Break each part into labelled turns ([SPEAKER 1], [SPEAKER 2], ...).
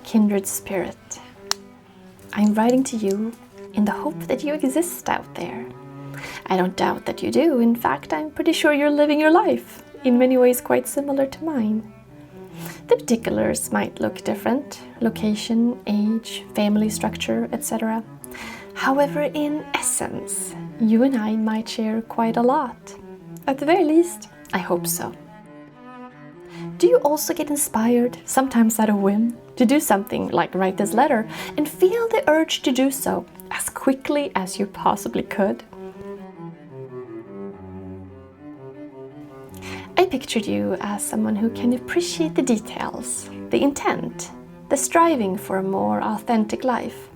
[SPEAKER 1] kindred spirit. I'm writing to you in the hope that you exist out there. I don't doubt that you do. In fact, I'm pretty sure you're living your life, in many ways quite similar to mine. The particulars might look different: location, age, family structure, etc. However, in essence, you and I might share quite a lot. At the very least, I hope so. Do you also get inspired, sometimes at a whim, to do something like write this letter and feel the urge to do so as quickly as you possibly could? I pictured you as someone who can appreciate the details, the intent, the striving for a more authentic life.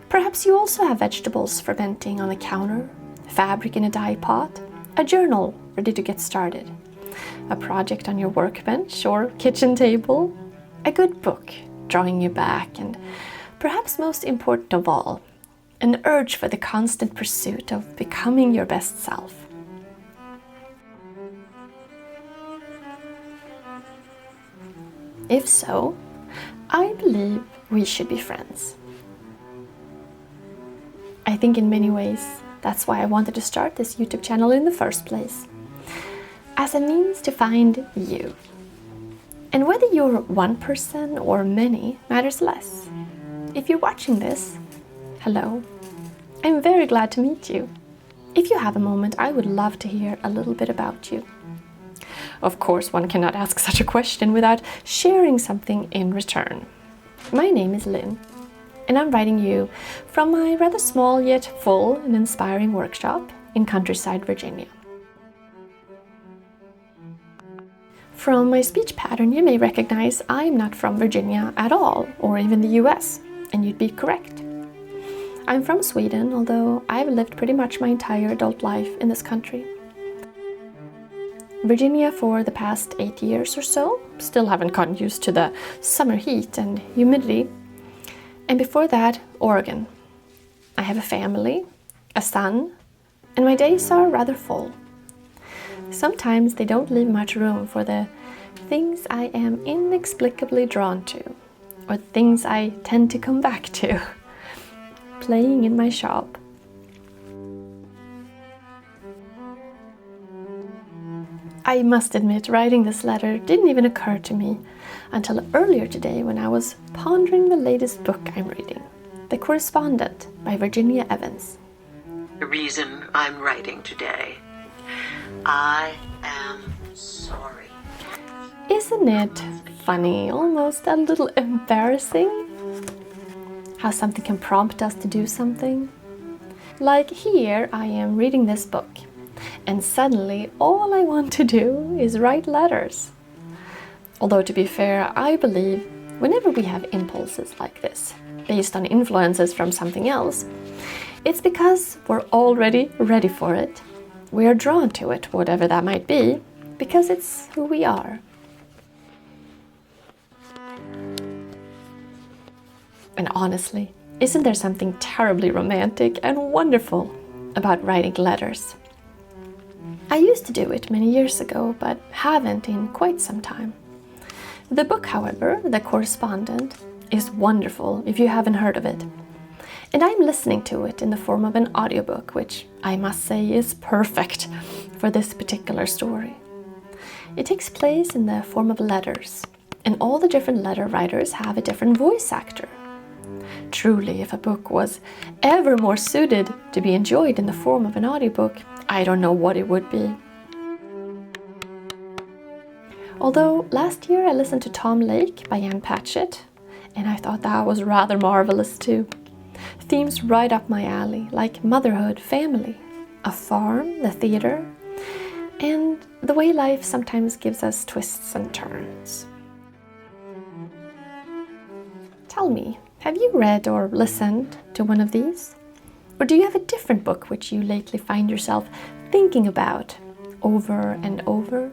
[SPEAKER 1] Perhaps you also have vegetables fermenting on the counter, fabric in a dye pot, a journal ready to get started, a project on your workbench or kitchen table, a good book drawing you back, and perhaps most important of all, an urge for the constant pursuit of becoming your best self. If so, I believe we should be friends. I think in many ways that's why I wanted to start this YouTube channel in the first place, as a means to find you. And whether you're one person or many matters less. If you're watching this, hello. I'm very glad to meet you. If you have a moment, I would love to hear a little bit about you. Of course, one cannot ask such a question without sharing something in return. My name is Lynn, and I'm writing you from my rather small yet full and inspiring workshop in Countryside, Virginia. From my speech pattern, you may recognize I'm not from Virginia at all, or even the US, and you'd be correct. I'm from Sweden, although I've lived pretty much my entire adult life in this country. Virginia for the past 8 years or so, still haven't gotten used to the summer heat and humidity. And before that, Oregon. I have a family, a son, and my days are rather full. Sometimes they don't leave much room for the things I am inexplicably drawn to, or things I tend to come back to. Playing in my shop. I must admit, writing this letter didn't even occur to me until earlier today when I was pondering the latest book I'm reading, The Correspondent by Virginia Evans.
[SPEAKER 2] The reason I'm writing today. I am sorry.
[SPEAKER 1] Isn't it funny, almost a little embarrassing? How something can prompt us to do something. Like here I am reading this book, and suddenly all I want to do is write letters. Although to be fair, I believe whenever we have impulses like this, based on influences from something else, it's because we're already ready for it. We are drawn to it, whatever that might be, because it's who we are. And honestly, isn't there something terribly romantic and wonderful about writing letters? I used to do it many years ago, but haven't in quite some time. The book, however, The Correspondent, is wonderful if you haven't heard of it. And I'm listening to it in the form of an audiobook, which I must say is perfect for this particular story. It takes place in the form of letters, and all the different letter writers have a different voice actor. Truly, if a book was ever more suited to be enjoyed in the form of an audiobook, I don't know what it would be. Although last year I listened to Tom Lake by Ann Patchett, and I thought that was rather marvelous too. Themes right up my alley, like motherhood, family, a farm, the theater, and the way life sometimes gives us twists and turns. Tell me, have you read or listened to one of these? Or do you have a different book which you lately find yourself thinking about over and over?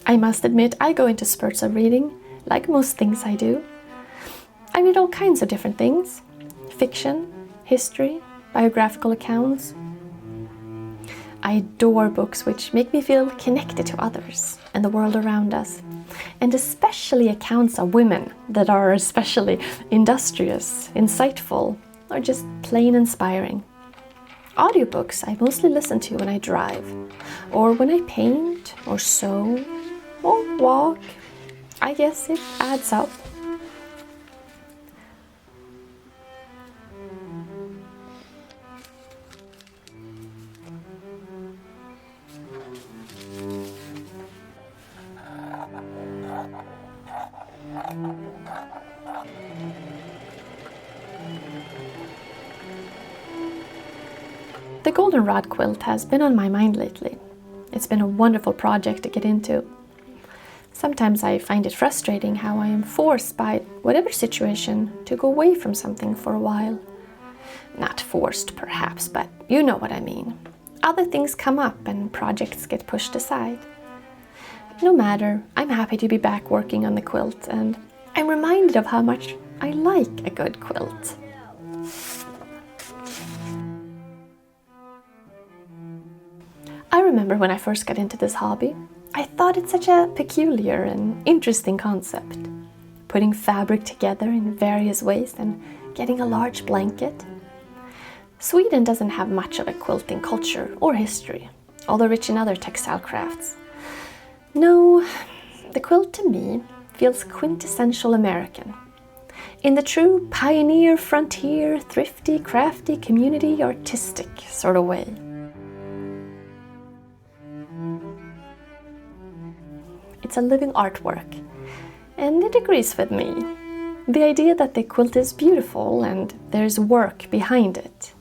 [SPEAKER 1] I must admit, I go into spurts of reading, like most things I do. I read all kinds of different things: fiction, history, biographical accounts. I adore books which make me feel connected to others and the world around us, and especially accounts of women that are especially industrious, insightful, or just plain inspiring. Audiobooks I mostly listen to when I drive, or when I paint, or sew, or walk. I guess it adds up. The goldenrod quilt has been on my mind lately. It's been a wonderful project to get into. Sometimes I find it frustrating how I am forced by whatever situation to go away from something for a while. Not forced perhaps, but you know what I mean. Other things come up and projects get pushed aside. No matter, I'm happy to be back working on the quilt, and I'm reminded of how much I like a good quilt. I remember when I first got into this hobby, I thought it such a peculiar and interesting concept. Putting fabric together in various ways and getting a large blanket. Sweden doesn't have much of a quilting culture or history, although rich in other textile crafts. No, the quilt to me feels quintessential American. In the true pioneer, frontier, thrifty, crafty, community, artistic sort of way. It's a living artwork, and it agrees with me. The idea that the quilt is beautiful and there's work behind it.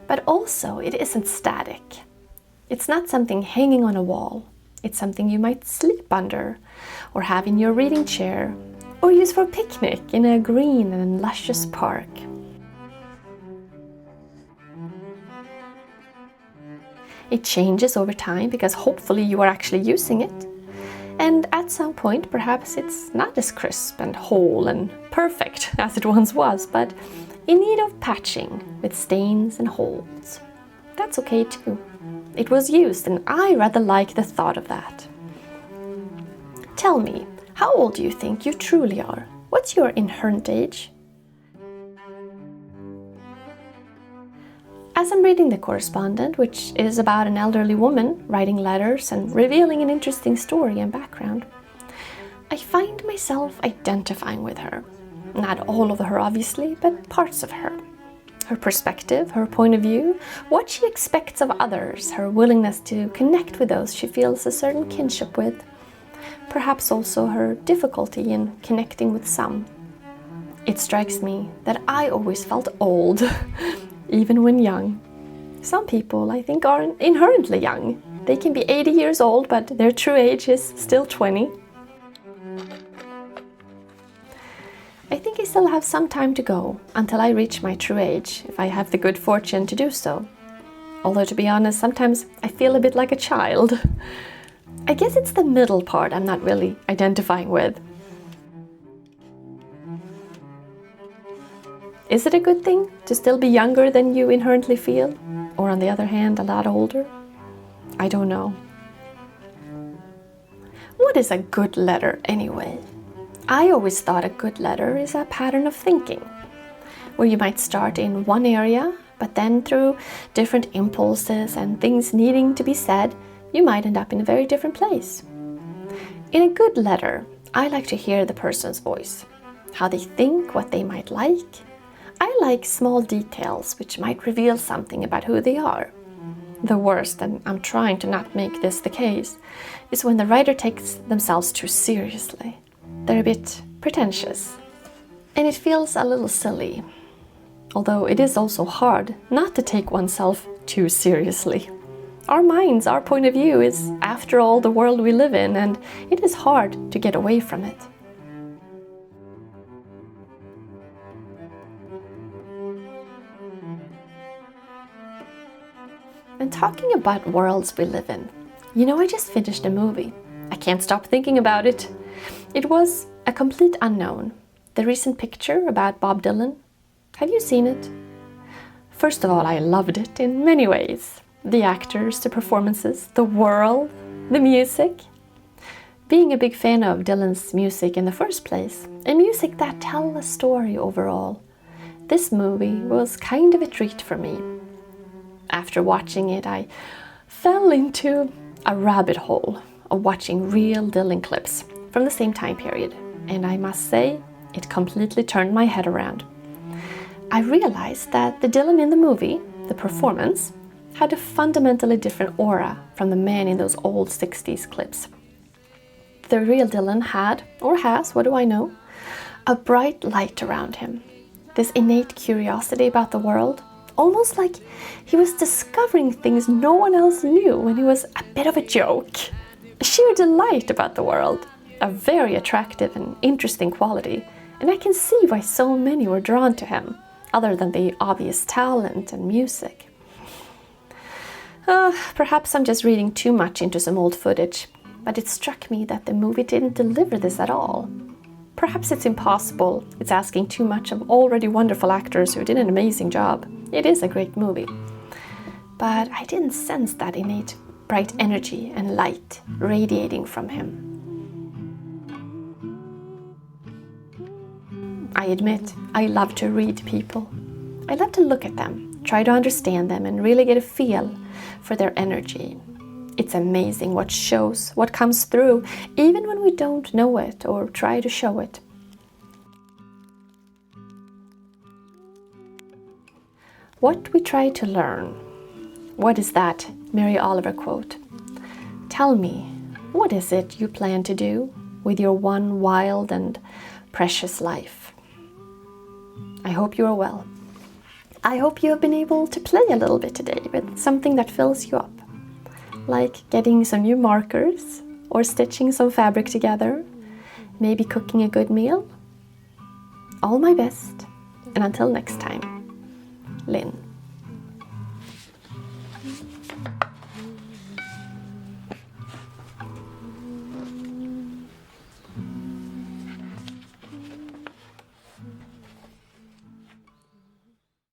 [SPEAKER 1] But also, it isn't static. It's not something hanging on a wall. It's something you might sleep under, or have in your reading chair, or use for a picnic in a green and luscious park. It changes over time because hopefully you are actually using it. And at some point, perhaps it's not as crisp and whole and perfect as it once was, but in need of patching with stains and holes. That's okay too. It was used, and I rather like the thought of that. Tell me, how old do you think you truly are? What's your inherent age? As I'm reading The Correspondent, which is about an elderly woman writing letters and revealing an interesting story and background, I find myself identifying with her. Not all of her, obviously, but parts of her. Her perspective, her point of view, what she expects of others, her willingness to connect with those she feels a certain kinship with, perhaps also her difficulty in connecting with some. It strikes me that I always felt old, even when young. Some people, I think, are inherently young. They can be 80 years old, but their true age is still 20. I think I still have some time to go until I reach my true age, if I have the good fortune to do so. Although, to be honest, sometimes I feel a bit like a child. I guess it's the middle part I'm not really identifying with. Is it a good thing to still be younger than you inherently feel? Or on the other hand, a lot older? I don't know. What is a good letter anyway? I always thought a good letter is a pattern of thinking, where you might start in one area, but then through different impulses and things needing to be said, you might end up in a very different place. In a good letter, I like to hear the person's voice, how they think, what they might like. I like small details which might reveal something about who they are. The worst, and I'm trying to not make this the case, is when the writer takes themselves too seriously. They're a bit pretentious. And it feels a little silly. Although it is also hard not to take oneself too seriously. Our minds, our point of view is, after all, the world we live in, and it is hard to get away from it. And talking about worlds we live in, I just finished a movie. I can't stop thinking about it. It was A Complete Unknown, the recent picture about Bob Dylan. Have you seen it? First of all, I loved it in many ways. the actors, the performances, the world, the music. Being a big fan of Dylan's music in the first place, and music that tells a story overall, this movie was kind of a treat for me. After watching it, I fell into a rabbit hole of watching real Dylan clips from the same time period, and I must say, it completely turned my head around. I realized that the Dylan in the movie, the performance, had a fundamentally different aura from the man in those old 60s clips. The real Dylan had, or has, what do I know, a bright light around him. This innate curiosity about the world, almost like he was discovering things no one else knew when he was a bit of a joke. A sheer delight about the world, a very attractive and interesting quality, and I can see why so many were drawn to him, other than the obvious talent and music. Perhaps I'm just reading too much into some old footage, but it struck me that the movie didn't deliver this at all. Perhaps it's impossible, it's asking too much of already wonderful actors who did an amazing job. It is a great movie. But I didn't sense that innate bright energy and light radiating from him. I admit, I love to read people. I love to look at them, try to understand them, and really get a feel for their energy. It's amazing what shows, what comes through, even when we don't know it or try to show it. What we try to learn. What is that Mary Oliver quote? Tell me, what is it you plan to do with your one wild and precious life? I hope you are well. I hope you have been able to play a little bit today with something that fills you up. Like getting some new markers, or stitching some fabric together, maybe cooking a good meal. All my best, and until next time, Lynn.